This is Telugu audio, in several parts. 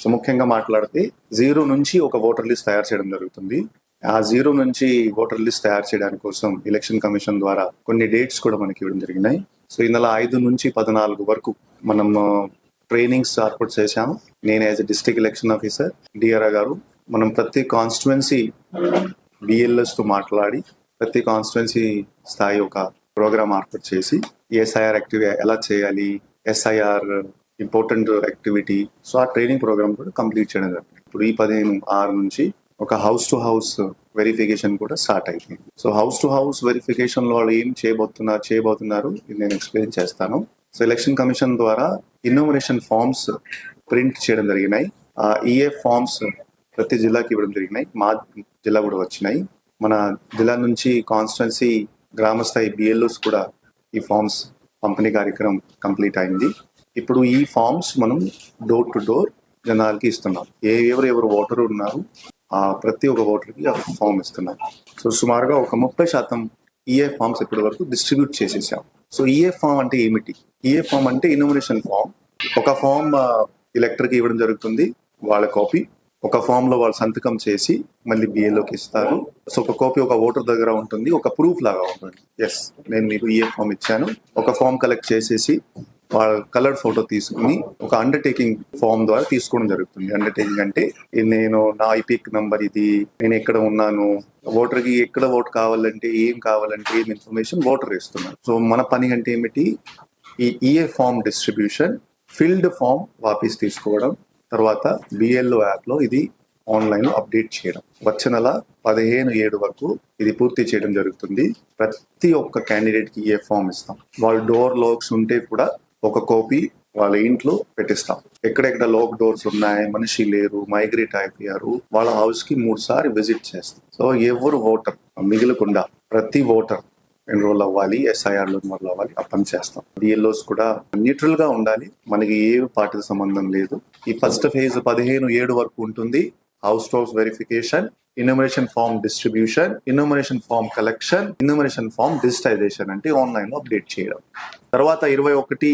సో ముఖ్యంగా మాట్లాడితే 0 నుంచి ఒక ఓటర్ లిస్ట్ తయారు చేయడం జరుగుతుంది. ఆ 0 నుంచి ఓటర్ లిస్ట్ తయారు చేయడానికి కోసం ఎలక్షన్ కమిషన్ ద్వారా కొన్ని డేట్స్ కూడా మనకి ఇవ్వడం జరిగినాయి. సో ఇందులో 5 నుంచి 14 వరకు మనం ట్రైనింగ్స్ ఏర్పాటు చేశాము. నేను as a district election officer DRO garu మనం ప్రతి కాన్స్టిట్యుయెన్సీ బిఎల్ఎస్ తో మాట్లాడి ప్రతి కాన్స్టిట్యుయెన్సీ స్థాయి ఒక ప్రోగ్రామ్ ఏర్పాటు చేసి ఎస్ఐఆర్ యాక్టివిటీ ఎలా చేయాలి, ఎస్ఐఆర్ ఇంపార్టెంట్ యాక్టివిటీ, సో ఆ ట్రైనింగ్ ప్రోగ్రామ్ కూడా కంప్లీట్ చేయడం జరిగింది. ఇప్పుడు ఈ 15/6 నుంచి ఒక హౌస్ టు హౌస్ వెరిఫికేషన్ కూడా స్టార్ట్ అయిపోయింది. So house to house verification లో వాళ్ళు ఏం చేయబోతున్నారు ఇది నేను ఎక్స్ప్లెయిన్ చేస్తాను. సో ఎలక్షన్ కమిషన్ ద్వారా ఇన్యూమరేషన్ ఫార్మ్స్ ప్రింట్ చేయడం జరిగినాయి. ఈఏ ఫార్మ్స్ ప్రతి జిల్లాకి ఇవ్వడం జరిగినాయి. మా జిల్లా కూడా వచ్చినాయి. మన జిల్లా నుంచి కాన్స్టిట్యుయెన్సీ గ్రామస్థాయి బిఎల్ఓస్ కూడా ఈ ఫార్మ్స్ పంపిణీ కార్యక్రమం కంప్లీట్ అయింది. ఇప్పుడు ఈ ఫార్మ్స్ మనం డోర్ టు డోర్ జనాలకి ఇస్తున్నాం. ఎవరు ఓటర్ ఉన్నారు ప్రతి ఒక్క ఓటర్కి ఆ ఫామ్ ఇస్తున్నాం. సో సుమారుగా ఒక 30% ఈఏ ఫార్మ్స్ ఇప్పటి వరకు డిస్ట్రిబ్యూట్ చేసేసాం. సో ఈఏ ఫామ్ అంటే ఏమిటి? ఈఏ ఫామ్ అంటే ఇన్యూమరేషన్ ఫామ్. ఒక ఫామ్ ఎలక్టర్కి ఇవ్వడం జరుగుతుంది, వాళ్ళ కాపీ. ఒక ఫామ్ లో వాళ్ళు సంతకం చేసి మళ్ళీ బిఏలోకి ఇస్తారు. సో ఒక కాపీ ఒక ఓటర్ దగ్గర ఉంటుంది, ఒక ప్రూఫ్ లాగా ఉంటుంది. ఎస్, నేను మీకు ఈఏ ఫామ్ ఇచ్చాను. ఒక ఫామ్ కలెక్ట్ చేసేసి వాళ్ళ కలర్ ఫోటో తీసుకుని ఒక అండర్టేకింగ్ ఫామ్ ద్వారా తీసుకోవడం జరుగుతుంది. అండర్టేకింగ్ అంటే నేను నా ఐపిక్ నంబర్ ఇది, నేను ఎక్కడ ఉన్నాను, ఓటర్ కి ఎక్కడ ఓట్ కావాలంటే ఏం ఇన్ఫర్మేషన్ ఓటర్ ఇస్తున్నాను. సో మన పని అంటే ఏమిటి? ఈ EA form distribution, filled form వాపస్ తీసుకోవడం, తర్వాత బిఎల్ఓ యాప్ లో ఇది ఆన్లైన్ లో అప్డేట్ చేయడం. వచ్చే నెల 15/7 వరకు ఇది పూర్తి చేయడం జరుగుతుంది. ప్రతి ఒక్క క్యాండిడేట్ కి ఏ ఫామ్ ఇస్తాం. వాళ్ళు డోర్ లాక్స్ ఉంటే కూడా ఒక కాపీ వాళ్ళ ఇంట్లో పెట్టిస్తాం. ఎక్కడెక్కడ లాక్ డోర్స్ ఉన్నాయి, మనిషి లేరు, మైగ్రేట్ అయిపోయారు, వాళ్ళ హౌస్ కి 3 సార్లు విజిట్ చేస్తాం. సో ఎవరు ఓటర్ మిగలకుండా ప్రతి ఓటర్ ఎన్రోల్ అవ్వాలి, ఎస్ఐఆర్ లో ఎన్రోల్ అవ్వాలి, ఆ పని చేస్తాం. బిఎల్ఓస్ కూడా న్యూట్రల్ గా ఉండాలి, మనకి ఏ పార్టీతో సంబంధం లేదు. ఈ ఫస్ట్ ఫేజ్ 15/7 వరకు ఉంటుంది. House to house verification, enumeration form distribution, enumeration form collection, enumeration form digitization అంటే ఆన్లైన్ లో అప్డేట్ చేయడం. తర్వాత 21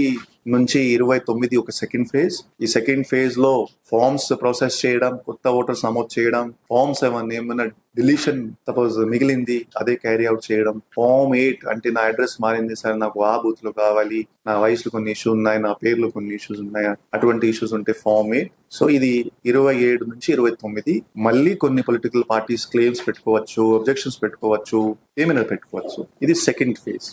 నుంచి 29 ఒక సెకండ్ ఫేజ్. ఈ సెకండ్ ఫేజ్ లో ఫార్మ్స్ ప్రాసెస్ చేయడం, కొత్త ఓటర్స్ నమోదు చేయడం, ఫార్మ్స్ ఏమైనా డిలీషన్ సపోజ్ మిగిలింది అదే క్యారీ అవుట్ చేయడం. ఫార్మ్ 8 అంటే నా అడ్రస్ మారింది సార్, నాకు ఆ బూత్ లో కావాలి, నా వయసులో కొన్ని ఇష్యూస్ ఉన్నాయి, నా పేర్లో కొన్ని ఇష్యూస్ ఉన్నాయి, అటువంటి ఇష్యూస్ ఉంటే ఫార్మ్ 8. సో ఇది 27 నుంచి 29 మళ్ళీ కొన్ని పొలిటికల్ పార్టీస్ క్లెయిమ్స్ పెట్టుకోవచ్చు, అబ్జెక్షన్స్ పెట్టుకోవచ్చు, ఏమైనా పెట్టుకోవచ్చు. ఇది సెకండ్ ఫేజ్.